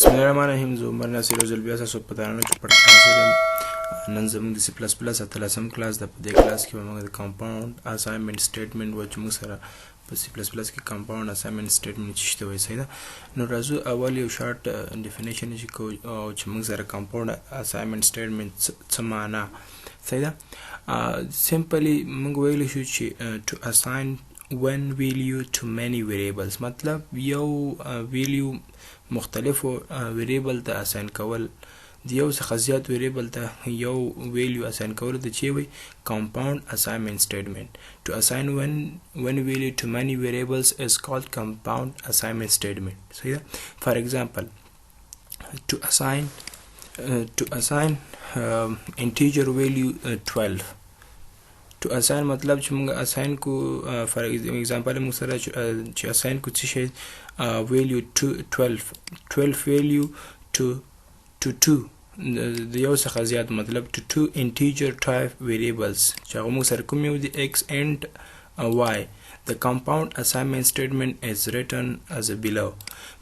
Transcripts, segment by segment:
بسم الله الرحمن الرحیم. زه عمر ناصر روزل بیا تاسو په تاسو کې پړ حاصل نن زموږ د سی پلس پلس اتلسم کلاس د په دې کلاس کې موږ د کمپاوند اساینمنت سټیټمنټ و چې موږ سره په سی پلس پلس کې کمپاوند اساینمنت سټیټمنټ چشته وایي صحیح ده. نو راځو اول یو شارټ ډیفینیشن چې کو او چې موږ سره کمپاوند اساینمنت سټیټمنټ څه معنا صحیح ده. سمپلی موږ ویل شو چې to assign one value to many variables مطلب یو value مختلفو ویریبل ته اساین کول د یو څخه زیات ویریبل ته یو ویلیو اساین کول د چی وي compound assignment statement. To assign one value to many variables is called compound assignment statement. So yeah, for example, to assign integer value 12. To assign मतलब چې موږ assign کو for example موږ سره چې assign کو څه شي value to 12 value to 2 د یو څخه زیات مطلب to 2 integer type variables چې هغه موږ سره کوم یو دي x and y. The compound assignment statement is written as below.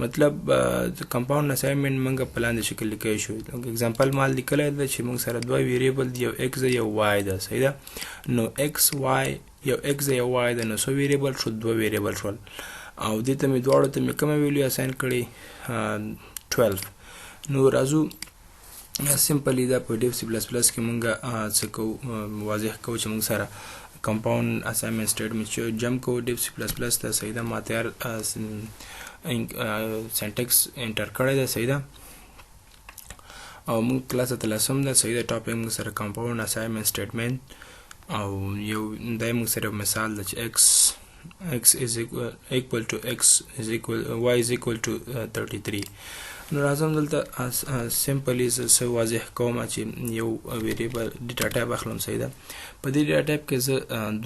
مطلب the compound assignment موږ په لاندې شکل لیکلی شو. example مال لیکلی ده چې موږ سره دوه ویریبل دی یو x ده یو y ده صحیح ده. نو x y یو x ده یو y ده نو څو ویریبل شو دوه ویریبل شول او دې ته مې دواړو ته مې کومه ویلیو اساین کړې 12. نو راځو سمپلی دا په ډیف سی پلس پلس کې موږ څه کوو واضح کوو چې موږ سره compound assignment statement چې جمع کو ډیف سی پلس پلس ته صحیح ده. ما تیار سینټیکس انټر کړی ده صحیح ده او موږ کلاس اتلسم ده صحیح ده. ټاپک موږ سره compound assignment statement او یو دای موږ سره مثال ده چې x is equal to y is equal to 33. نو راځم دلته سمپلی زه واضح کوم چې یو ویریبل ډیټا ټایپ اخلم صحیح ده. په دې ډیټا ټایپ کې زه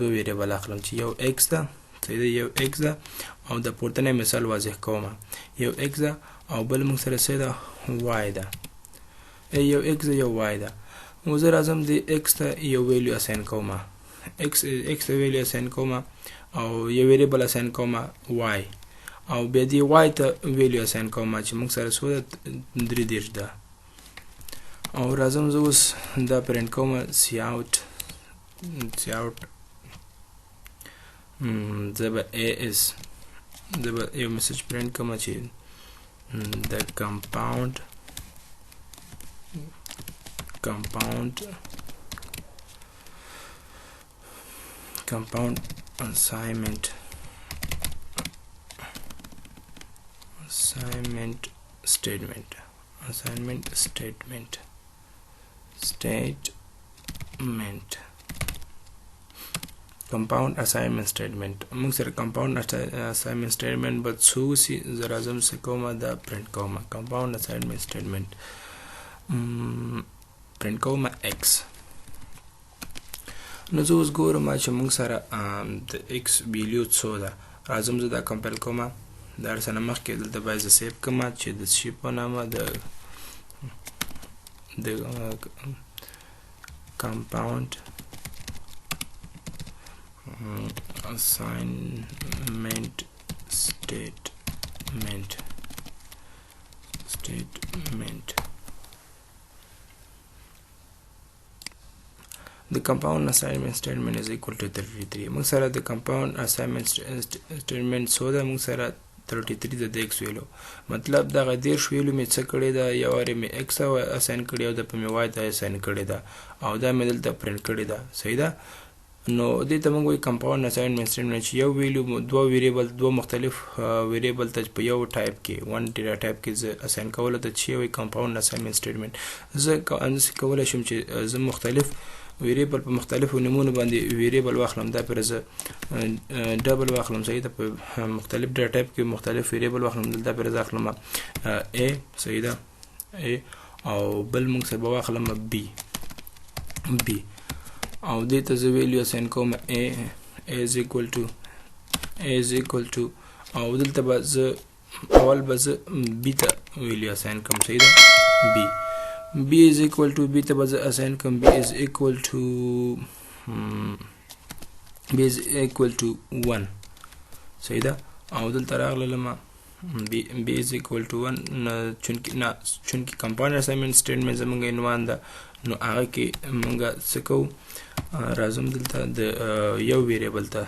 دوه ویریبل اخلم چې یو x ده صحیح ده یو x ده او د پورتنی مثال واضح کوم یو x ده او بل موږ سره څه ده y ده یو x ده یو y ده. نو زه راځم د x ته یو ویلیو اساین کوم x ته ویلیو اساین کوم او یو ویریبل اساین کوم y او بیا دی y ته ویلیو اساین کوم چې موږ سره څو ده 33 ده او راځم زه اوس دا پرنټ کوم cout زه به زه به یو میسج پرنټ کوم چې د compound assignment statement compound assignment statement موږ سره compound assignment statement but څو سي زه راځم څه کوم دا پرنټ کوم compound assignment statement پرنټ کوم x. نو زه اوس ګورم چې موږ سره د x ویلیو څو ده. راځم زه دا کمپایل کوم دا سره مخکې دلته باید زه سیف کوم چې د شي په نامه د compound assignment statement The compound assignment statement is equal to 33. موږ سره د compound assignment statement څو ده موږ سره 33 د x ویلو مطلب دغه 10 ویلو مې څه کړی ده یو وارې مې x اساین کړی او د په مې y ته اساین کړی ده او دا مې دلته پرنټ کړی ده صحیح ده. نو دې ته موږ وایي compound assignment statement چې یو ویلو دوه ویریبل دوه مختلف ویریبل ته په یو ټایپ کې ون ډیټا ټایپ کې زه اساین کول ته چې وایي compound assignment statement. زه کولای شم چې زه مختلف ویریبل په مختلفو نمونه باندې ویریبل واخلم دا پر زه ډبل واخلم صحیح ده په مختلف ډیټا ټایپ کې مختلف ویریبل واخلم دلته پر زه اخلم a صحیح ده a او بل موږ سره واخلم b او دې ته زه ویلیو اساین کوم a is equal to او دلته به زه اول به زه b ته ویلیو اساین کوم صحیح ده b is equal to b ته به زه اساین کوم b is equal to 1 صحیح ده او دلته راغلم b is equal to 1 چونکه compound assignment statement زمونږ عنوان ده نو هغه کې مونږ څه کوو راځم دلته د یو ویریبل ته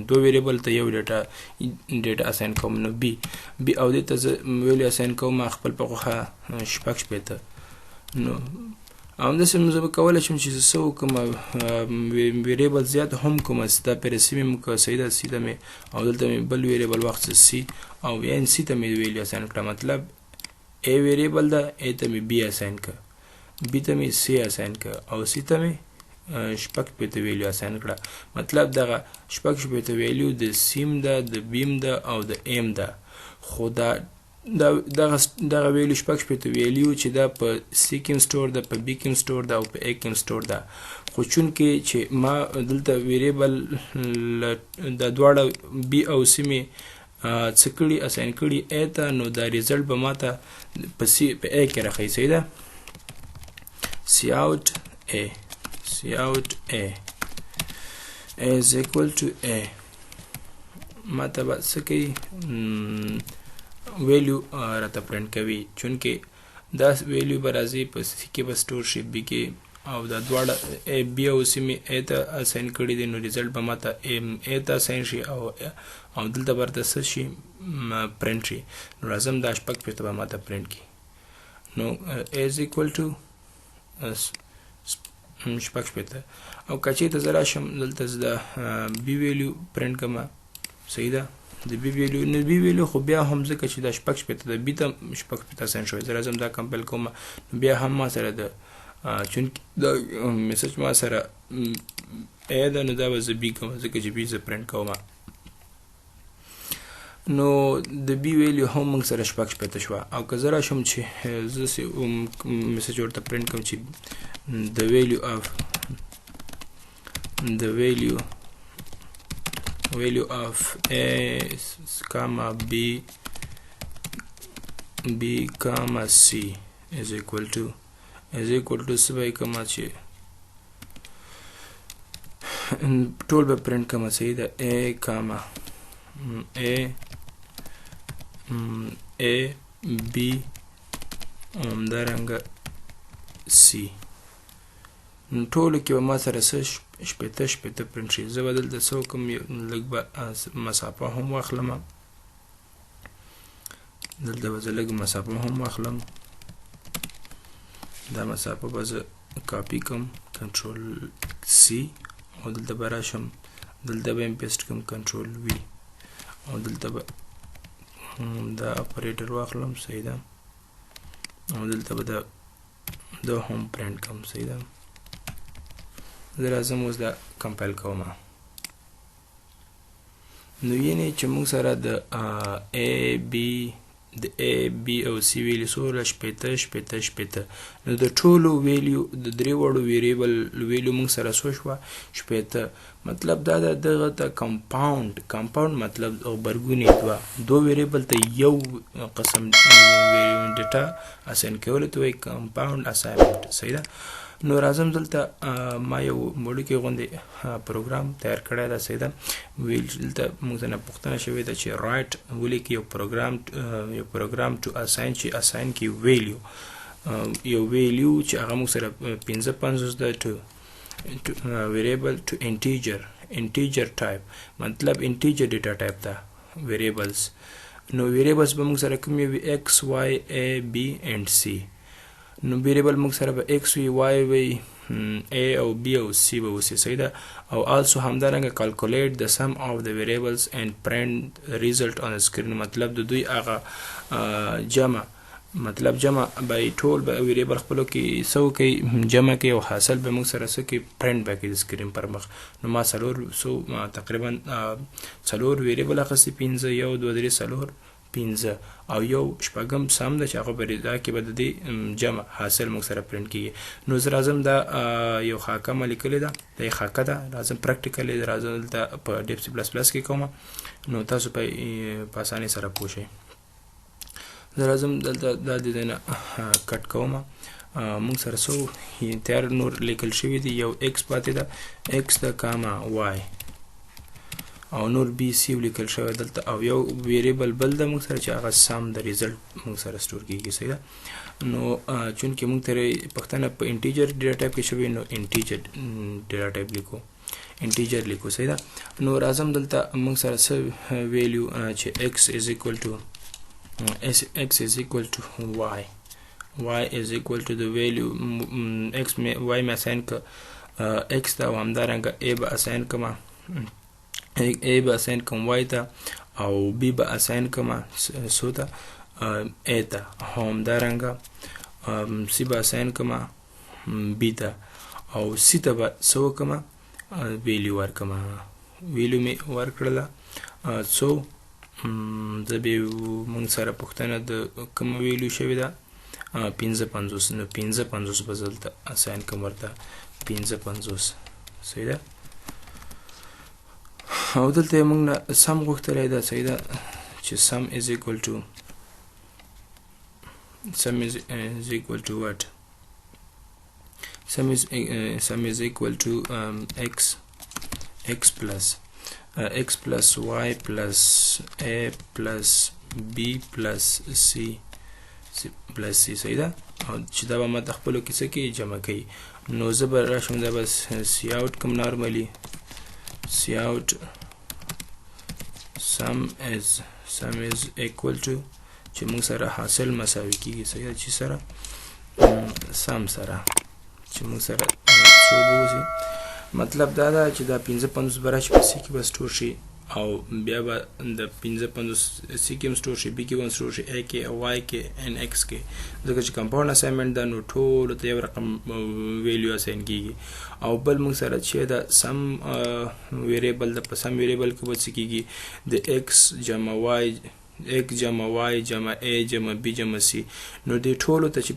دو ویریبل ته یو ډیټا اساین کوم نو بی او دې ته زه ویلیو اساین کوم خپل په خوښه شپږ شپېته نو همداسې زه به کولی شم چې څه وکړم ویریبل زیات هم کوم دا پیرسي مې وکړه سیده مې او دلته مې بل ویریبل واخیسته سی او یا ان سی ته مې ویلیو اساین کړه مطلب ا ویریبل ده ا ته مې بی اساین کړه بی ته مې سی اساین کړه او سی ته مې شپږ شپېته ویلیو اساین کړه مطلب دغه شپږ شپېته ویلیو د سیم ده د بیم ده او د ایم ده خو دغه ویلیو شپږ شپېته ویلیو چې دا په سی کې هم سټور ده په بی کې هم سټور ده او په ا کې هم سټور ده خو چونکې چې ما دلته ویریبل د دواړه بی او سی مې څه کړي اساین کړي ا ته نو دا ریزلټ به ما ته په ا کې راښیي صحیح ده cout a is equal to a ما ته به څه کوي ویلیو راته پرنټ کوي چونکې دا ویلیو به راځي په سی کې به سټور شي بی کې او دا دواړه بی او سی مې ا ته اساین کړي دي نو ریزلټ به ما ته ا ته اساین شي او دلته به راته څه شي پرنټ شي نو راځم دا شپږ شپېته به ما ته پرنټ کړي نو a is equal to شپږ شپېته او که چېرته زه راشم دلته زه د بي ویلیو پرنټ کړم صحیح ده د بي ویلیو نو بي ویلیو خو بیا هم ځکه چې دا شپږ شپېته د بي ته شپږ شپېته اساین شوی زه راځم دا کمپایل کوم نو بیا هم ما سره د چونکې دا میسج ما سره ا ده نو دا به زه بي کوم ځکه چې بي زه پرنټ کوم نو د بي ویلیو هم موږ سره شپږ شپېته شوه او که زه راشم چې زه میسج ورته پرنټ کوم چې the value of a comma b comma c is equal to سبای کما چې ټول به پرنټ کما صحیح ده a comma a b همدارنګه c ټولو کې به ما سره څه شپېته شپېته پرنټ شي زه به دلته څه وکړم لږ به مسافه هم واخلم دلته به زه لږ مسافه هم واخلم دا مسافه به زه کاپي کړم کنټرول سی او دلته به راشم دلته به پیسټ کړم کنټرول وی او دلته به دا اپریټر واخلم صحیح ده او دلته به دا هم پرنټ کړم صحیح ده زه راځم اوس دا کمپایل کوم نو یعنې چې موږ سره د A B او C ویلیو سوله شپېته نو د ټولو ویلیو د درې وړو ویریبل ویلیو موږ سره څو شوه شپېته مطلب دا ده دغه ته کمپاوند مطلب غبرګونې دو ویریبل ته یو قسم ډیټا اساین کولو ته وایي کمپاوند اساینمنټ صحیح ده نو راځم دلته ما یو وړوکی غوندې پروګرام تیار کړی ده صحیح ده دلته موږ نه پوښتنه شوې ده چې رایټ ولیکي یو پروګرام ټو اساین چې اساین کې یو ویلیو چې هغه موږ سره 55 ده ټو ویریبل ټو انټیجر ټایپ مطلب انټیجر ډیټا ټایپ ده ویریبلز نو ویریبلز به موږ سره کوم وي x y a b and c نو ویریبل موږ سره به x وي y وي a او b او c به وسی صحیح ده او also همدارنګه calculate the sum of the variables and print the result on the screen مطلب د دوی هغه جمع به ټول به ویریبل خپلو کې څه کوي جمع کوي او حاصل به موږ سره څه کوي پرنټ به کوي د سکرین پر مخ نو ما تقریبا څلور ویریبل اخیستي 5 1 2 3 4 5 او یو شپږم سم ده چې هغه به دا کې به د دې جمع حاصل موږ سره پرنټ کیږي نو زه راځم دا یو خاکه ما لیکلې ده دا خاکه ده راځم پریکټیکلی راځم دلته په ډیپ سی پلس پلس کې کوم نو تاسو په اسانۍ سره پوه شئ زه راځم دلته دا د دې نه کټ کوم موږ سره څو تیار نور لیکل شوي دي یو x پاتې ده x ده کاما y او نور بی سی لیکل شوی دلته او یو ویریبل بل د موږ سره چې هغه سم د ریزلټ موږ سره سٹور کیږي صحیح ده نو چونکه موږ ته پښتنه په انټیجر ډیټا ټایپ کې شوی نو انټیجر ډیټا ټایپ لیکو انټیجر لیکو صحیح ده نو راځم دلته موږ سره څه ویلیو چې x is equal to y y is equal to the value x y में assign का x था हमदारंगा a बा assign कमा a बा assign कम y था और b बा assign कमा so था a था हमदारंगा c बा assign कमा b था और c था बा so कमा value वर कमा value में वर करला so زبې مونږ سره پوښتنه د کوم ویلیو شوې ده 55 نو 55 به دلته اساین کوم ورته 55 صحیح ده او دلته مونږ نه سم غوښتلی ده صحیح ده چې sum is equal to what sum is equal to x plus y plus a plus b plus c صحیح ده چې دا به ما د خپلو کې څه کې جمع کوي نو زه به راشم دا به سی آوټ کوم نارملي سی آوټ sum is equal to چې موږ سره حاصل مساوي کیږي صحیح ده چې سره sum سره چې موږ سره څو به وځي مطلب دا ده چې دا 55 به راشي په سی کې به سټور شي او بیا به د 55 سی کې هم سټور شي بي کې هم سټور شي ا کې واي کې ان ایکس کې ځکه چې کمپاوند اساینمنټ دا نو ټول ته یو رقم ویلیو اساین کیږي او بل موږ سره چې دا سم ویریبل د سم ویریبل کې وڅ کیږي د ایکس جمع واي x جمع y جمع a جمع b جمع c نو دې ټولو ته چې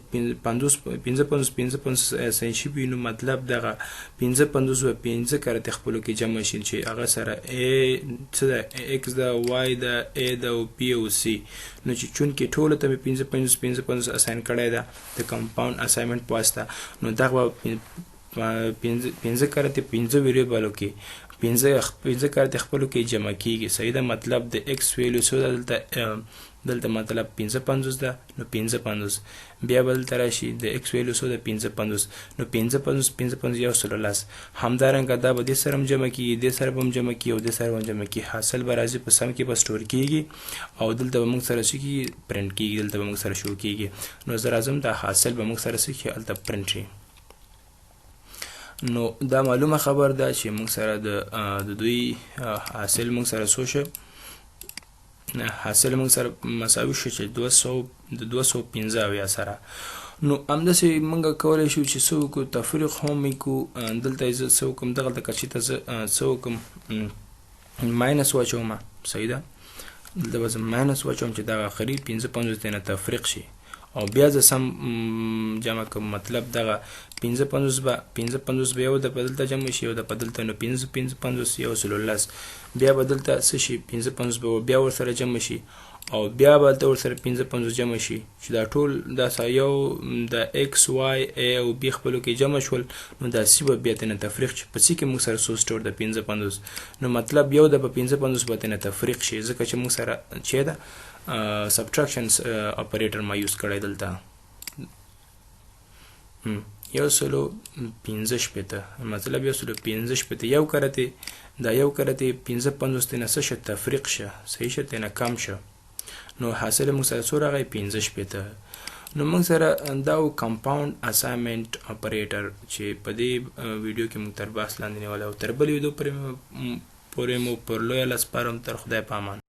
55 اساین شي نو مطلب دغه 55 و 5 کرته خپلو کې جمع شي چې هغه سره a څه ده x ده y ده a ده او b او c نو چې چونکې ټولو ته 55 اساین کړی ده د کمپاوند اساینمنټ واسطه نو دغه 5 کرته 5 ویریبلو کې 5 کرته خپلو کې جمع کیږي صحیح ده مطلب د x ویلیو سو دلته مطلب 55 ده نو 55 بیا بل تراشي د x ویلیو سو د 55 نو 55 یو سل لاس همدارنګه دا به د سره جمع کیږي د سره هم جمع کیږي او د سره هم جمع کیږي حاصل به راځي په سم کې به سٹور کیږي او دلته به موږ سره شي پرنٹ کیږي دلته به موږ سره شو کیږي نو زه راځم دا حاصل به موږ سره شي دلته پرنٹ شي نو دا معلومه خبر ده چې موږ سره د دوی حاصل موږ سره سوشه حاصل موږ سره مساوي شو چې 215 یا سره نو همداسې موږ کولی شو چې څه وکړو تفریق هم وکړو دلته زه څه وکړم دغلته کچې ته زه څه وکړم ماینس واچوم صحیح ده دلته به زه ماینس واچوم چې دغه آخري 55 ته نه تفریق شي او بیا زه سم جمع کوم مطلب دغه 55 به یو د بدلته جمع شي او د بدلته نو 55 یو سل لاس بیا بدلته څه شي 55 به بیا ورسره جمع شي او بیا بدلته ورسره 55 جمع شي چې دا ټول دا یو د x y a او b خپلو کې جمع شول نو دا سی به بیا تنه تفریق شي په سی کې موږ سره سو سټور د 55 نو مطلب یو د 55 به تنه تفریق شي ځکه چې موږ سره چې دا subtraction operator ما یوز کړی دلته یو سلو 15 پته مطلب یو سلو 15 پته یو کرته دا یو کرته 55 تنه څه تفریق شه صحیح شه تنه کم شه نو حاصل موږ سره سره غي 15 پته نو موږ سره دا کمپاوند اساینمنټ اپریټر چې په دې ویډیو کې موږ تر باس لاندې نیول او تر بل ویډیو پرې مو پر لوی لاس پرم تر خدای پامان